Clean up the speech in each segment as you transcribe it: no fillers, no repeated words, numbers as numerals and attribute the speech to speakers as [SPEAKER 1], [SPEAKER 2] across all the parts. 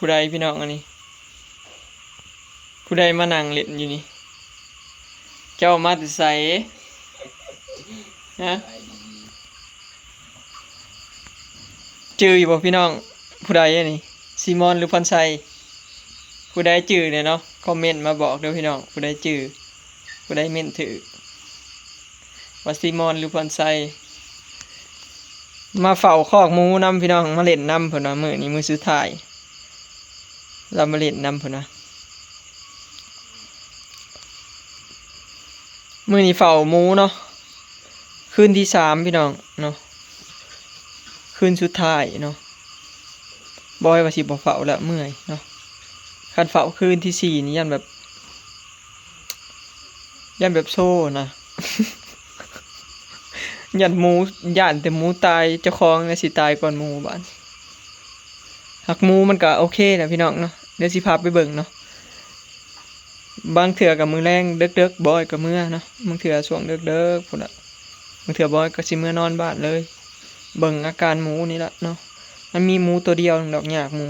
[SPEAKER 1] ผู้ใดพี่น้องอันนี้ผู้ใดมานั่งเล่นอยู่นี่เจ้ามาแต่ไสฮะจื้ออยู่บ่พี่น้องผู้ใดอันนี้ซีมอนหรือพรชัยผู้ใดจื้อเนี่ยเนาะคอมเมนต์มาบอกเด้อพี่น้องผู้ใดจื้อผู้ใดเม่นถือว่าซีมอนหรือพรชัยมาเฝ้าคอกหมูนำพี่น้องมาเล่นนำเพิ่นว่ามื้อนี้มื้อสุดท้ายเรามาเล่นนำเพิ่นว่ามื้อนี้เฝ้าหมูเนาะคืนที่3พี่น้องเนาะคืนสุดท้ายเนาะบอยว่าสิบ่เฝ้าแล้วเมื่อยเนาะคันเฝ้าคืนที่4นี่ยันแบบโซ่นะ ยันหมูย่านแต่หมูตายเจ้าของน่ะสิตายก่อนหมูบ้านหักหมูมันก็โอเคนะพี่น้องเนาะเดี๋ยวสิพาไปเบิ่งเนาะบางเทื่อกับมื้อแรงเดึกๆบอยก็เมื่อเนาะบางเทื่อช่วงเดึกๆพุ่นน่ะบางเทื่อบอยก็สิเมื่อนอนบ้านเลยเบิ่งอาการหมูนี่ล่ะเนาะมันมีหมูตัวเดียวดอกหยากหมู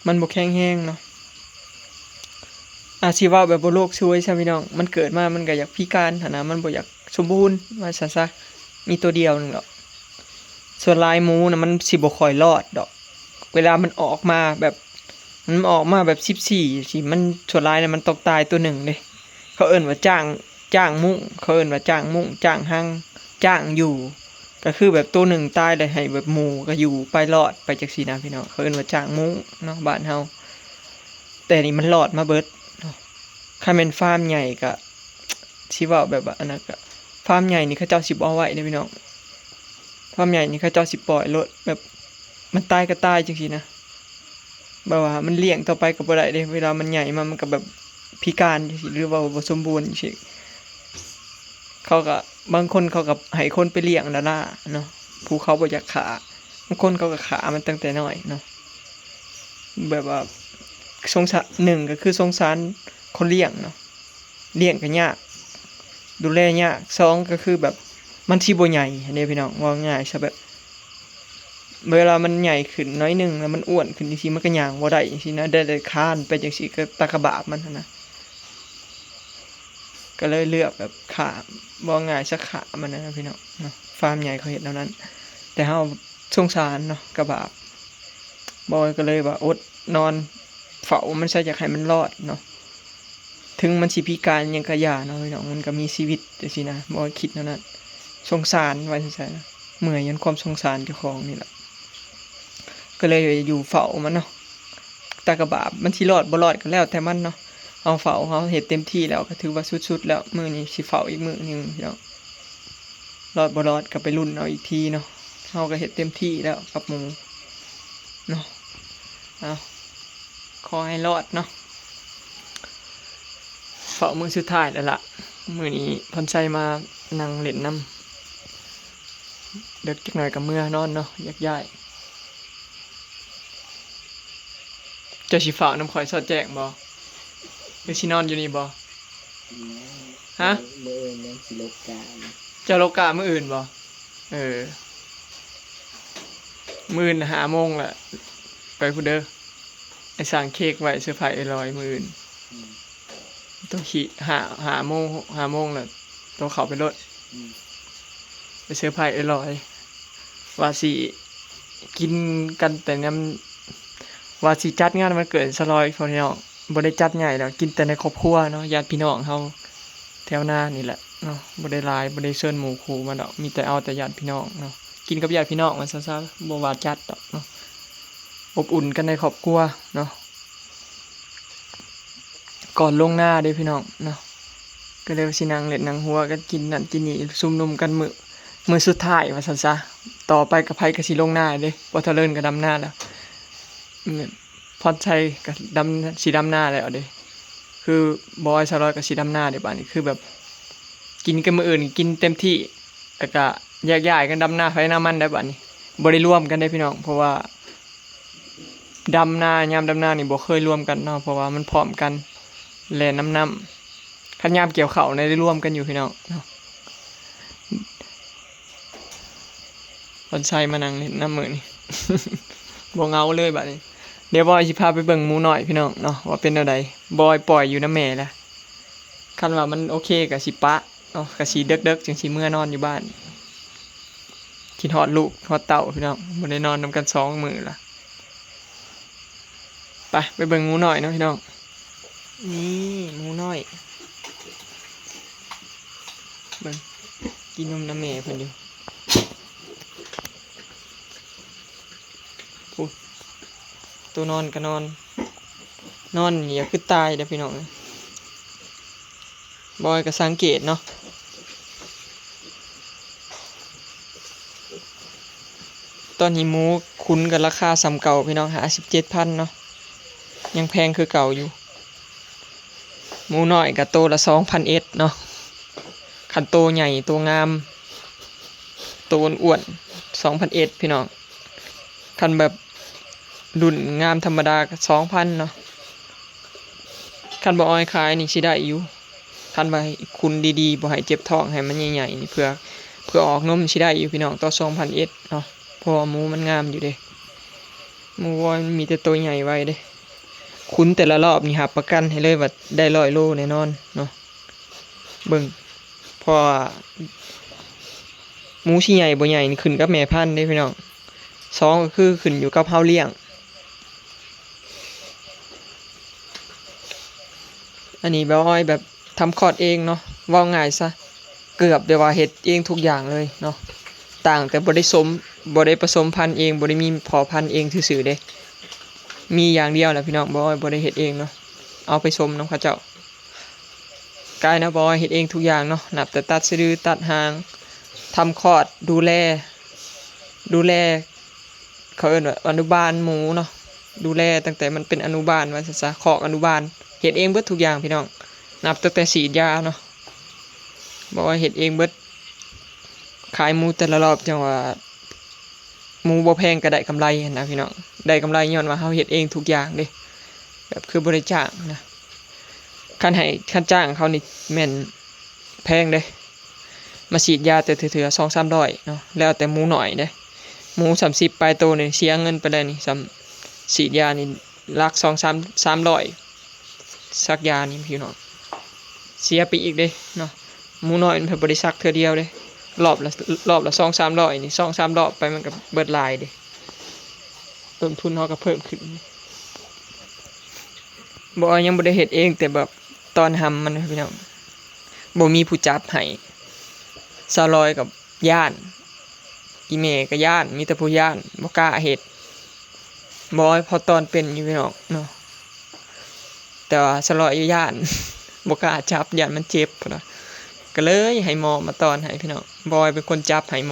[SPEAKER 1] มันบ่แข็งแรงเนาะอาชีวะแบบบ่โลกช่วยใช่พี่น้องมันเกิดมามันก็อยากพิการหั่นนะมันบ่อยากสมบูรณ์ว่าซั่นซะมีตัวเดียวนึงดอกส่วนลายหมูน่ะมันสิบ่ค่อยรอดดอกเวลามันออกมาแบบมันออกมาแบบ14สิมันส่วนลายน่ะมันตกตายตัวหนึ่งเด้เขาเอิ้นว่าจ้างมุ้งเขาเอิ้นว่าจ้างมุ้งจ้างหังจ้างอยู่ก็คือแบบตัวหนึ่งตายได้ให้แบบหมู่ก็อยู่ไปรอดไปจังซี่นะพี่น้องเขาเอิ้นว่าจ้างมุ้งเนาะบ้านเฮาแต่นี่มันรอดมาเบิดคันแม่นฟาร์มใหญ่ก็สิเว้าแบบว่าอันนั้นก็ฟาร์มใหญ่นี่เขาเจ้าสิบ่เอาไว้เด้พี่น้องฟาร์มใหญ่นี่เขาเจ้าสิปล่อยโลดแบบมันตายก็ตายจังซี่นะแบบว่ามันเลี้ยงต่อไปก็บ่ได้เด้เวลามันใหญ่มามันก็แบบพิการจังซี่หรือว่าบ่สมบูรณ์จังซี่เขาก็บางคนเขาก็ให้คนไปเลี้ยงแล้วล่ะเนาะผู้เขาบ่อยากขาบางคนเขาก็ขามันตั้งแต่น้อยเนาะแบบว่าสงสารหนึ่งก็คือสงสารคนเลี้ยงเนาะเลี้ยงก็ยากดูแลยากสองก็คือแบบมันสิบ่ใหญ่เด้พี่น้องว่าง่ายซะแบบเวลามันใหญ่ขึ้นน้อยหนึงแล้วมันอ้วนขึ้นจังซี่มันก็ย่างบ่ได้จังซี่นะได้แต่คลานไปจังซี่ก็ตะกะบาบมันหั้นนะก็เลยเลือกแบบขาบ่ง่ายสักขามันนะพี่น้องเนาะฟาร์มใหญ่เขาเฮ็ดแนวนั้นแต่เฮาสงสารเนาะกะบาบบ่ก็เลยว่าอดนอนเฝ้ามันซะอยากให้มันรอดเนาะถึงมันสิพิการหยังก็อย่าเนาะพี่น้องมันก็มีชีวิตจังซี่นะบ่คิดแนวนั้นสงสารว่าจังซั่นนะเมื่อยยันความสงสารเจ้าของนี่ล่ะก็เลยอยู่เฝ้ามันเนาะตากะบาบมันสิรอดบ่รอดก็แล้วแต่มันเนาะเอาเฝ้าเฮาเฮ็ดเต็มที่แล้วก็ถือว่าสุดๆแล้วมื้อนี้สิเฝ้าอีกมื้อนึงพี่น้องรอดบ่รอดก็ไปลุ้นเอาอีกทีเนาะเฮาก็เฮ็ดเต็มที่แล้วกับหมูเนาะเอาขอให้รอดเนาะเฝ้ามื้อสุดท้ายแล้วล่ะมื้อนี้พรชัยมานั่งเล่นน้ำเด็กจักหน่อยก็เมื่อนอนเนาะอยากย้ายเจ้าสิเฝ้าน้ำข่อยสอดแจ้งบ่หรือสินอนอยู่นี่บ่ฮะ
[SPEAKER 2] มื้อนั้นสิลบกา
[SPEAKER 1] เจ้าโลกามื้ออื่นบ่มื้ออื่น5 โมงแหละไปพุ่นเด้อไอ้สั่งเค้กไว้เซอร์ไพรส์ไอ้ลอยมื้ออื่นต้องขี่5 โมง5 โมงแหละต้องเข้าไปรถไปเซอร์ไพรส์ไอ้ลอยว่าสิกินกันแต่ยามว่าสิจัดงานวันเกิดสลอยพ่อพี่น้องบ่ได้จัดใหญ่แล้วกินแต่ในครอบครัวเนาะญาติพี่น้องเฮาแถวหน้านี่แหละเนาะบ่ได้หลายบ่ได้เชิญหมู่คู่มาดอกมีแต่เอาแต่ญาติพี่น้องเนาะกินกับญาติพี่น้องมันซะบ่ว่าจัดดอกเนาะอบอุ่นกันในครอบครัวเนาะก่อนลงหน้าเด้พี่น้องเนาะก็เลยสินั่งเล่นนั่งหัวกันกินนั่นกินนี่ซุ่มนุมกันมื้อสุดท้ายว่าซั่นซะต่อไปกับไผก็สิลงหน้าเด้บ่ทะเลินก็ดำหน้าแล้วพรชัยก็สิดำหน้าแล้วเด้คือบอยสลอยก็สิดำหน้าเด้บัดนี้คือแบบกินกันมื้ออื่นกินเต็มที่แล้วก็แยกย้ายกันดำหน้าไผหน้ามันได้บัดนี้บ่ได้ร่วมกันได้พี่น้องเพราะว่าดำหน้ายามดำหน้านี่บ่เคยร่วมกันเนาะเพราะว่ามันพร้อมกันแล่นน้ำคันยามเกี่ยวข้าวได้ร่วมกันอยู่พี่น้องเนาะพรชัยมานั่งเล่นน้ำมื้อนี้ บ่เหงาเลยบัดนี้ ดี๋ยวบอยสิพาไปเบิ่งหมูหน่อยพี่น้องเนาะว่าเป็นอะไรบอยปล่อยอยู่น้ำแม่ละคันว่ามันโอเคกับสิปะเนาะกับสิเด็กๆจังสิเมื่อนอนอยู่บ้านคิดฮอดลูกฮอดเต่าพี่น้องบ่ได้นอนนำกัน2 มื้อละไปเบิ่งหมูหน่อยเนาะพี่น้องนี่หมูน้อยเบิ่งกินนมน้ำแม่เพิ่นอยู่ตัวนอนก็นอนอย่าคือตายเด้อพี่น้องบอยก็สังเกตเนาะตอนนี้หมูคุ้นกับราคาซ้ำเก่าพี่น้อง57,000เนาะยังแพงคือเก่าอยู่หมูน้อยกับโตละ2,000เนาะคันโตใหญ่ตัวงามโตอ้วน2,000พี่น้องคันแบบรุ่นงามธรรมดาก็2,000เนาะคันบ่ออยขายนี่สิได้อยู่คันบ่ให้คุณดีๆบ่ให้เจ็บท้องให้มันใหญ่ๆนี่เพื่อออกนมสิได้อยู่พี่น้องต่อ2,000เนาะเพราะหมูมันงามอยู่เด้หมูวอยมีแต่ตัวใหญ่ไว้เด้คุณแต่ละรอบนี่หับประกันให้เลยว่าได้100 โลแน่นอนเนาะเบิ่งพอหมูสิใหญ่บ่ใหญ่นี่ขึ้นกับแม่พันธุ์เด้พี่น้อง2ก็คือขึ้นอยู่กับเฮาเลี้ยงอันนี้แบบอ้อยแบบทำคลอดเองเนาะว่าง่ายซะเกือบเดี๋ยวว่าเฮ็ดเองทุกอย่างเลยเนาะต่างแต่บ่ได้ผสมพันธุ์เองบ่ได้มีพอพันธุ์เองซื่อๆเด้มีอย่างเดียวแหละพี่น้องบ่อ้อยบ่ได้เฮ็ดเองเนาะเอาไปสมนำเขาเจ้ากายนะบ่อ้อยเฮ็ดเองทุกอย่างเนาะนับแต่ตัดสะดือตัดหางทำคลอดดูแลเขาเอิ้นว่าอนุบาลหมูเนาะดูแลตั้งแต่มันเป็นอนุบาลว่าซะคอกอนุบาลเฮ็ดเองเบิดทุกอย่างพี่น้องนับตั้งแต่ฉีดยาเนาะบอกว่าเฮ็ดเองเบิดขายหมูแต่ละรอบจังว่าหมูบ่แพงก็ได้กำไรนะพี่น้องได้กำไรย้อนว่าเฮาเฮ็ดเองทุกอย่างเด้แบบคือบ่ได้จ้างนะคันจ้างเขานี่แม่นแพงเด้มาฉีดยาแต่เถื่อๆ 2-300เนาะแล้วแต่หมูหน่อยเด้หมู30ปลายโตนี่เสียเงินไปเลยนี่ฉีดยานี่หลัก2-300ซักยานี่พี่น้องเสียไปอีกเด้เนาะหมูน้อยมันบ่ได้ซักเทื่อเดียวเด้รอบละ 2-300นี่ 2-3 รอบไปมันก็เบิดหลายเด้ต้นทุนเฮาก็เพิ่มขึ้นบ่ยังบ่ได้เฮ็ดเองแต่แบบตอนทำมันพี่น้องบ่มีผู้จับให้ซาลอยกับย่านอีเมก็ย่านมีแต่ผู้ย่านบ่กล้าเฮ็ดบ่พอตอนเป็นอยู่พี่น้องเนาะแต่ว่าซาลอยอยู่ย่านบ่กล้าจับย่านมันเจ็บพุ่นน่ะก็เลยให้หมอมาตอนให้พี่น้องบอยเป็นคนจับให้ห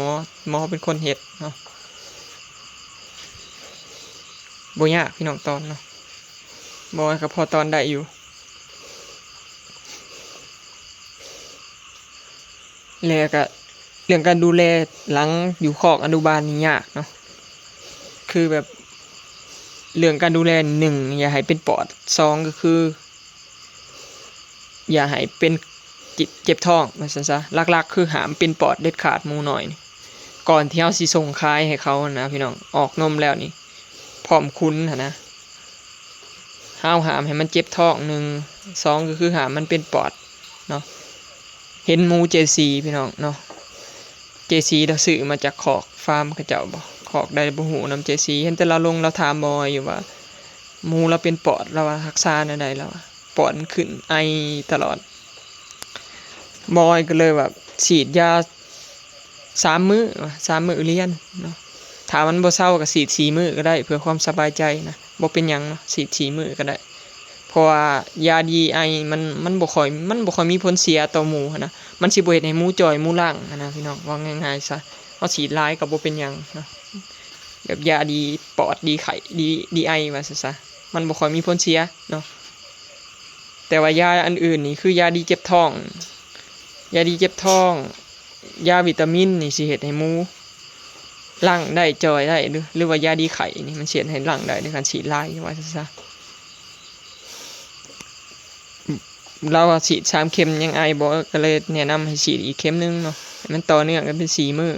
[SPEAKER 1] มอเป็นคนเฮ็ดเนาะบ่ยากพี่น้องตอนเนาะบอยก็พอตอนได้อยู่แล้วก็เรื่องการดูแลหลังอยู่คอกอนุบาลนี่ยากเนาะคือแบบเรื่องการดูแล1อย่าให้เป็นปอด2ก็คืออย่าให้เป็นเจ็บท้องว่าซั่นซะหลักๆคือห้ามเป็นปอดเด็ดขาดหมูน้อยนี่ก่อนที่เฮาสิส่งขายให้เขานะพี่น้องออกนมแล้วนี่พร้อมคุณหั่นนะห้ามให้มันเจ็บท้อง1 2ก็คือห้ามมันเป็นปอดเนาะเห็นหมู JC พี่น้องเนาะ JC เราซื้อมาจากคอกฟาร์มเขาเจ้าบ่คอกได้บ่ฮู้นำ JC เห็นแต่เราถามบ่อยู่ว่าหมูเราเป็นปอดเราว่ารักษาแนวใดแล้วปอดมันขึ้นไอตลอดบอยก็เลยแบบฉีดยา3 มื้อเรียนเนาะถ้ามันบ่เซาก็ฉีด4 มื้อก็ได้เพื่อความสบายใจนะบ่เป็นหยังเนาะฉีด4 มื้อก็ได้เพราะว่ายาดีไอมันบ่ค่อยมีผลเสียต่อหมูนะมันสิบ่เฮ็ดให้หมูจ่อยหมูล่างนะพี่น้องว่าง่ายๆซะเฮาฉีดหลายก็บ่เป็นหยังเนาะแบบยาดีปอดดีไข้ดีไอว่าซะมันบ่ค่อยมีผลเสียเนาะแต่ว่ายาอันอื่นนี่คือยาดีเจ็บท้องยาวิตามินนี่สิเฮ็ดให้หมูล่างได้จ่อยได้หรือว่ายาดีไข้นี่มันสิเฮ็ดให้ล่างได้ในการฉีดหลายว่าซะเราฉีด3 เข็มยังไอบ่ก็เลยแนะนำให้ฉีดอีกเข็มนึงเนาะให้มันต่อเนื่องกันเป็น4 มื้อ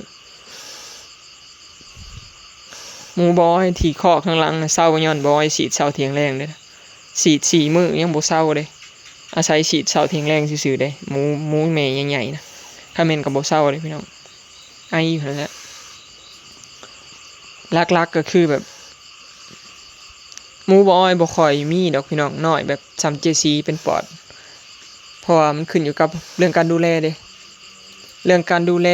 [SPEAKER 1] หมูบอยที่คอกข้างหลังน่ะเศร้าย้อนบอยฉีดเช้าเที่ยงแรงเด้อฉีด4 มื้อยังบ่เศร้าเด้อาศัยฉีดเช้าเที่ยงแรงซื่อๆเด้หมูแม่ใหญ่ๆนะถ้าแม่นก็บ่เศร้าเด้พี่น้องไออยู่นั่นแหละหลักๆก็คือแบบหมูบอยบ่ค่อยมีดอกพี่น้องน้อยแบบซ้ำเจซีเป็นปอดเพราะว่ามันขึ้นอยู่กับเรื่องการดูแลเด้เรื่องการดูแล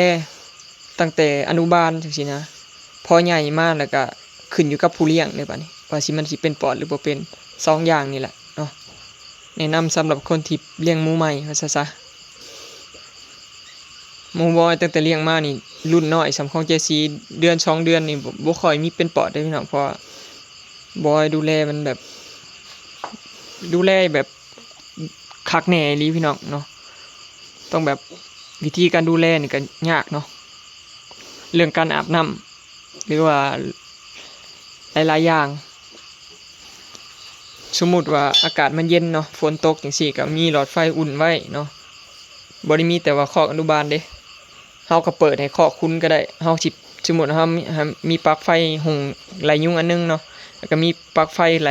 [SPEAKER 1] ตั้งแต่อนุบาลจังซี่นะพอใหญ่มากแล้วก็ขึ้นอยู่กับผู้เลี้ยงเด้บัดนี้ว่ามันสิเป็นปอดหรือบ่เป็น2อย่างนี่แหละเนาะแนะนำสำหรับคนที่เลี้ยงหมูใหม่ว่าซะหมูบอยตั้งแต่เลี้ยงมานี่รุ่นน้อยสำของเจซีเดือน2 เดือนนี่บ่ค่อยมีเป็นปอดเด้พี่น้องเพราะบอยดูแลมันแบบดูแลแบบคักแน่อีหลีพี่น้องเนาะต้องแบบวิธีการดูแลนี่ก็ยากเนาะเรื่องการอาบน้ำหรือว่าหลายๆอย่างสมมุติว่าอากาศมันเย็นเนาะฝนตกจังซี่ก็มีหลอดไฟอุ่นไว้เนาะบ่ได้มีแต่ว่าคอกอนุบาลเด้เฮาก็เปิดให้คอกคุณก็ได้เฮาสิสมมุติเฮามีปลั๊กไฟหุงไหลยุงอันนึงเนาะแล้วก็มีปลั๊กไฟไหล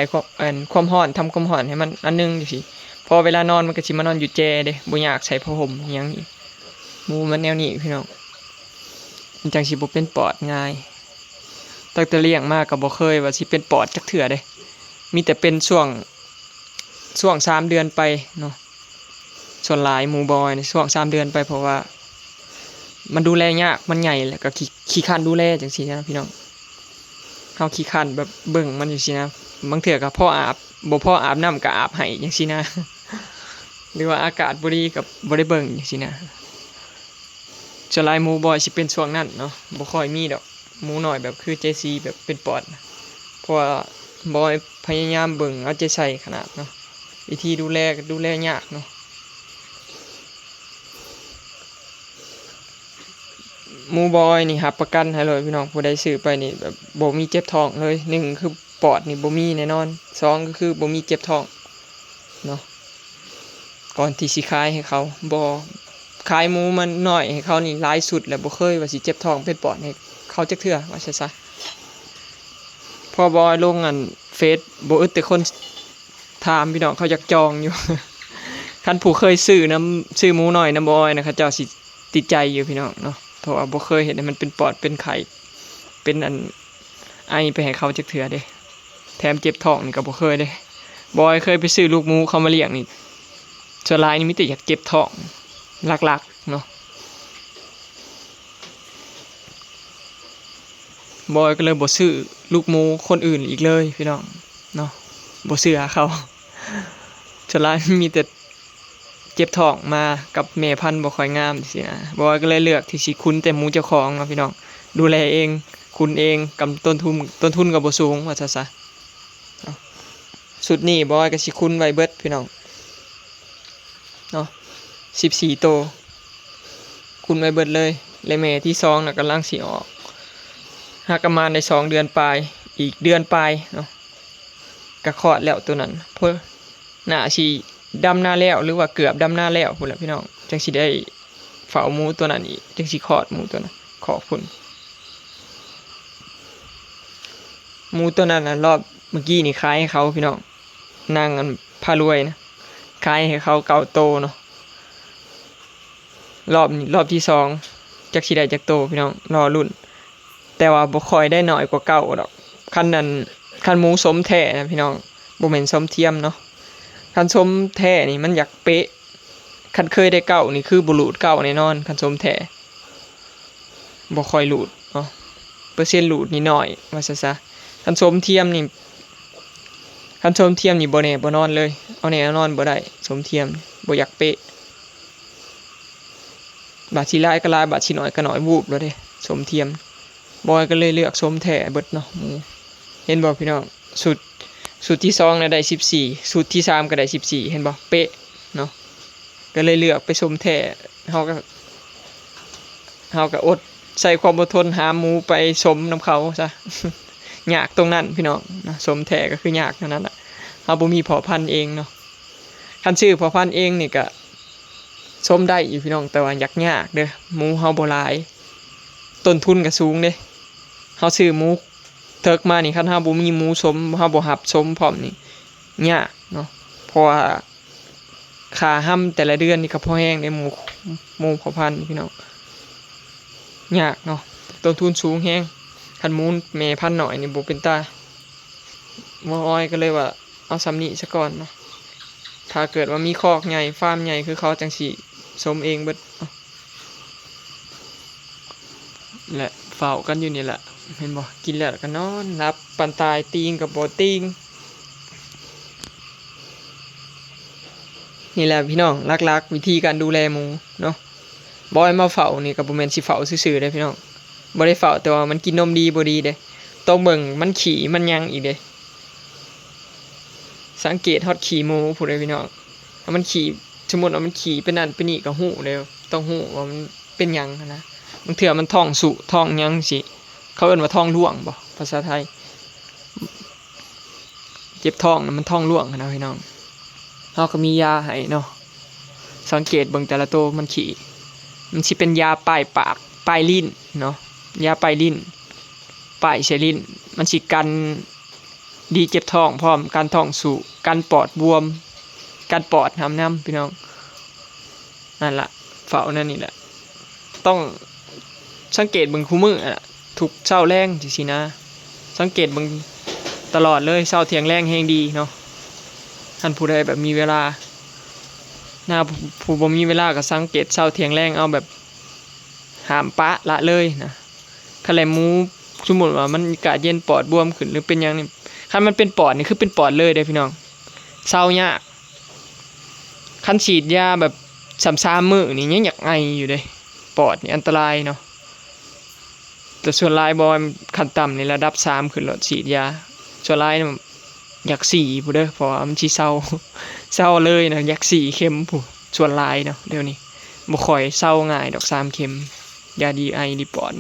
[SPEAKER 1] ความร้อนทำความร้อนให้มันอันนึงจังซี่พอเวลานอนมันก็สิมานอนอยู่แจเด้บ่อยากใช้ผ้าห่มอิหยังนี่หมูมันแนวนี้พี่น้องมันจังสิบ่เป็นปอดง่ายตั้งแต่เลี้ยงมาก็บ่เคยว่าสิเป็นปอดจักเทื่อเด้มีแต่เป็นช่วง3 เดือนไปเนาะส่วนหลายหมูบอยในช่วง3 เดือนไปเพราะว่ามันดูแลยากมันใหญ่แล้วก็ขี้คร้านดูแลจังซี่นะพี่น้องเฮาขี้คร้านแบบเบิ่งมันจังซี่นะบางเทื่อก็พออาบบ่พออาบน้ำก็อาบให้จังซี่นะหรือว่าอากาศบ่ดีก็บ่ได้เบิ่งจังซี่นะส่วนหลายหมูบอยสิเป็นช่วงนั้นเนาะบ่ค่อยมีดอกหมูน้อยแบบคือ JC แบบเป็นปอดเพราะว่าบอยพยายามเบิ่งเอาใจใส่ขนาดเนาะวิธีดูแลก็ดูแลยากเนาะหมูบอยนี่รับประกันให้เลยพี่น้องผู้ใดซื้อไปนี่แบบบ่มีเจ็บท้องเลย1คือปอดนี่บ่มีแน่นอน2ก็คือบ่มีเจ็บท้องเนาะก่อนที่สิขายให้เขาบ่ขายหมูมันน้อยให้เขานี่หลายสุดแล้วบ่เคยว่าสิเจ็บท้องเป็นปอดให้เขาจักเทื่อว่าซะพอบอยลงอันเฟซบ่อึดแต่คนถามพี่น้องเขาอยากจองอยู่ คันผู้เคยซื้อหมูน้อยบอยนะเขาเจ้าสิติดใจอยู่พี่น้องเนาะเพราะว่าบ่เคยเห็นให้มันเป็นปอดเป็นไข้เป็นอันไอไปให้เขาจักเทื่อเด้แถมเจ็บท้องนี่ก็บ่เคยเด้บอยเคยไปซื้อลูกหมูเขามาเลี้ยงนี่ส่วนหลายนี่มีแต่อยากเจ็บท้องหลักๆเนาะบอยก็เลยบ่ซื้อลูกหมูคนอื่นอีกเลยพี่น้องเนาะบ่เชื่อเขาส่วนหลายมีแต่เจ็บท้องมากับแม่พันธุ์บ่ค่อยงามสินะบอยก็เลยเลือกที่สิคุ้นแต่หมูเจ้าของเนาะพี่น้องดูแลเองคุณเองกับต้นทุนก็บ่สูงว่าซะสุดนี้บอยก็สิคุ้นไว้เบิดพี่น้องเนาะ14 โตวคุ้นไว้เบิดเลยและแม่ที่2น่ะกำลังสิออกหากประมาณได้2 เดือนปลายอีกเดือนปลายเนาะก็คลอดแล้วตัวนั้นเพิ่นน่าสิดำนาแล้วหรือว่าเกือบดำนาแล้วพุ่นล่ะพี่น้องจังสิได้เฝ้าหมูตัวนั้นอีกจังสิคลอดหมูตัวนั้นขอบคุณหมูตัวนั้นน่ะรอบเมื่อกี้นี่ขายให้เขาพี่น้องนางอันพารวยนะขายให้เขา9 โตเนาะรอบที่2จักสิได้จักโตพี่น้องรอรุ่นแต่ว่าบ่ค่อยได้น้อยกว่าเก่าดอกคันหมูสมแท้นะพี่น้องบ่แม่นสมเทียมเนาะคันสมแท้นี่มันอยากเป๊ะคันเคยได้เก่านี่คือบ่หลุดเก่าแน่นอนคันสมแท้บ่ค่อยหลุดเนาะเปอร์เซ็นต์หลุดนี่น้อยว่าซะคันสมเทียมนี่บ่แน่บ่นอนเลยเอาแน่เอานอนบ่ได้สมเทียมบ่อยากเป๊ะบาดสิหลายก็หลายบาดสิน้อยก็น้อยวูบแล้วเด้สมเทียมบอยก็เลยเลือกสมแท้เบิดเนาะเห็นบ่พี่น้องสูตรที่2น่ะได้14สูตรที่3ก็ได้14เห็นบ่เป๊ะเนาะก็เลยเลือกไปสมแท้เฮาก็อดใส่ความอดทนหาหมูไปสมนำเขาซะ ยากตรงนั้นพี่น้องนะสมแท้ก็คือยากเท่านั้นน่ะเฮาบ่มีเพาะพันธุ์เองเนาะคันซื้อเพาะพันธุ์เองนี่ก็สมได้อยู่พี่น้องแต่ว่ายากเด้อหมูเฮาบ่หลายต้นทุนก็สูงเด้เฮาซื้อหมู เทิกมานี่คันเฮาบ่มีหมูสมเฮาบ่รับสมพร้อมนี่ยากเนาะเพราะว่าค่าห้ำแต่ละเดือนนี่ก็พอแห้งได้หมูเผ่าพันธุ์พี่น้องยากเนาะต้นทุนสูงแฮงคันหมูแม่พันธุ์น้อยนี่บ่เป็นตาบ่อ้อยก็เลยว่าเอาซ้ำนี้ซะก่อนเนาะถ้าเกิดว่ามีคอกใหญ่ฟาร์มใหญ่คือเขาจังสิสมเองเบิดและเฝ้ากันอยู่นี่แหละเห็นบ่กินแล้วก็นอนรับปันตายตีงกับบ่ตีงนี่แหละพี่น้องลักๆวิธีการดูแลหมูเนาะบ่ให้มาเฝ้านี่ก็บ่แม่นสิเฝ้าซื่อๆเด้พี่น้องบ่ได้เฝ้าแต่ว่ามันกินนมดีบ่ดีเด้ต้องเบิ่งมันขี้มันยังอีกเด้สังเกตฮอดขี้หมูผู้ใดพี่น้องถ้ามันขี้สมมุติว่ามันขี้เป็นนั่นเป็นนี่ก็ฮู้เด้ต้องฮู้ว่ามันเป็นหยังนะบางเทื่อมันท้องสุท้องหยังสิเขาเอิ้นว่าท้องร่วงบ่ภาษาไทยเจ็บท้องนะมันท้องร่วงนะพี่น้องเฮาก็มียาให้เนาะสังเกตเบิ่งแต่ละตัวมันขี้มันสิเป็นยาป้ายปากป้ายลิ้นเนาะยาป้ายลิ้นป้ายใส่ลิ้นมันสิกันดีเจ็บท้องพร้อมการท้องสูกันปอดบวมกันปอดน้ำพี่น้องนั่นล่ะเฝ้านั่นนี่แหละต้องสังเกตเบิ่งคู่มือน่ะทุกเช้าแลงจังซี่นะสังเกตเบิ่งตลอดเลยเช้าเที่ยงแลงแฮงดีเนาะท่านผู้ใดแบบมีเวลาผู้บ่มีเวลาก็สังเกตเช้าเที่ยงแลงเอาแบบห้ามปะละเลยนะคันแลหมูสมมุติว่ามันอากาศเย็นปอดบวมขึ้นหรือเป็นหยังนี่คันมันเป็นปอดนี่คือเป็นปอดเลยเด้อพี่น้องเศร้ายากคันฉีดยาแบบ3-3 มื้อนี่ยังอยากไออยู่เด้ปอดนี่อันตรายเนาะแต่ส่วนหลายบ่ขั้นต่ำนี่ระดับ3ขึ้นแล้วฉีดยาส่วนหลายนี่อยาก4ผู้เด้อเพราะว่ามันสิเศร้าเลยนะอยาก4เข็มผู้ส่วนหลายเนาะเดี๋ยวนี้บ่ค่อยเศร้าง่ายดอก3เข็มยาดีไอดีปอด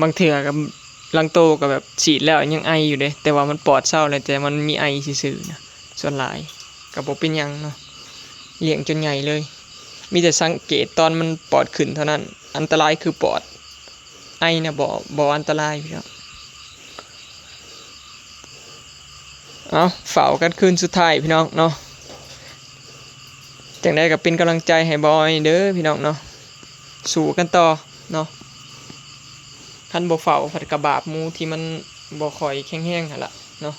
[SPEAKER 1] บางเทื่อกับลังโตก็แบบฉีดแล้วยังไออยู่เด้แต่ว่ามันปอดเศร้าแล้วแต่มันมีไอซื่อๆนะส่วนหลายก็บ่เป็นหยังเนาะเลี้ยงจนใหญ่เลยมีแต่สังเกตตอนมันปอดขึ้นเท่านั้นอันตรายคือปอดไอนะบ่อันตรายพี่น้องเอาเฝ้ากันคืนสุดท้ายพี่น้องเนาะจังได๋ก็เป็นกำลังใจให้บอยเด้อพี่น้องเนาะสู้กันต่อเนาะคันบ่เฝ้าผัดกระบาบหมูที่มันบ่ค่อยแข็งแรงหั่นล่ะเนาะ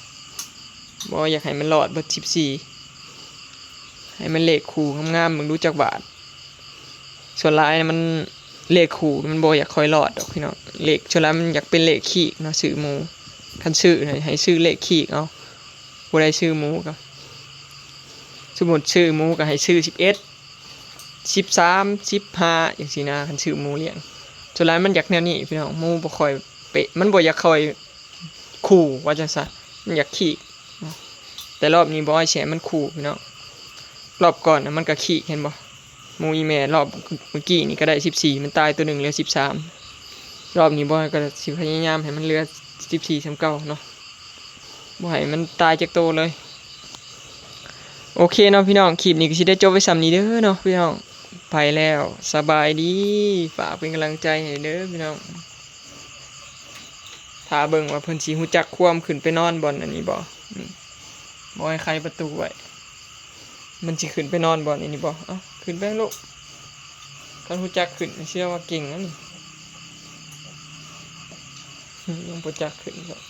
[SPEAKER 1] บ่อยากให้มันรอดเบิด14ให้มันเลขคู่งามๆมึงรู้จักบาทส่วนหลายมันเลขคู่มันบ่อยากค่อยรอดดอกพี่น้องเลขส่วนหลายมันอยากเป็นเลขขี้เนาะซื้อหมูคันซื้อให้ซื้อเลขขี้เอาบ่ได้ซื้อหมูก็สมมุติซื้อหมูก็ให้ซื้อ11 13 15จังซี่นะคันซื้อหมูเลี้ยงส่วนหลายมันอยากแนวนี้พี่น้องหมูบ่ค่อยเป๊ะมันบ่อยากค่อยคู่ว่าจังซั่นมันอยากขี้แต่รอบนี้บ่ให้แฉมันคู่พี่น้องรอบก่อนนะมันก็ขี้เห็นบ่หมูอีแม่รอบเมื่อกี้นี่ก็ได้14มันตายตัวนึงเหลือ13รอบนี้บ่ให้ก็สิพยายามให้มันเหลือ14 39เนาะบ่ให้มันตายจากโตเลยโอเคเนาะพี่น้องคลิปนี้ก็สิได้จบไว้ส่ำนี้เด้อเนาะพี่น้องไปแล้วสบายดีฝากเป็นกำลังใจให้เด้อพี่น้องถ้าเบิ่งว่าเพิ่นสิฮู้จักความขึ้นไปนอนบ่อนอันนี้บ่นี่บ่ให้ใครประตูไว้มันสิขึ้นไปนอนบ่อนอันนี้บ่เอ้าขึ้นไปลูกคันฮู้จักขึ้นเชื่อว่าเก่งนะนี่ยังบ่จักขึ้นครับ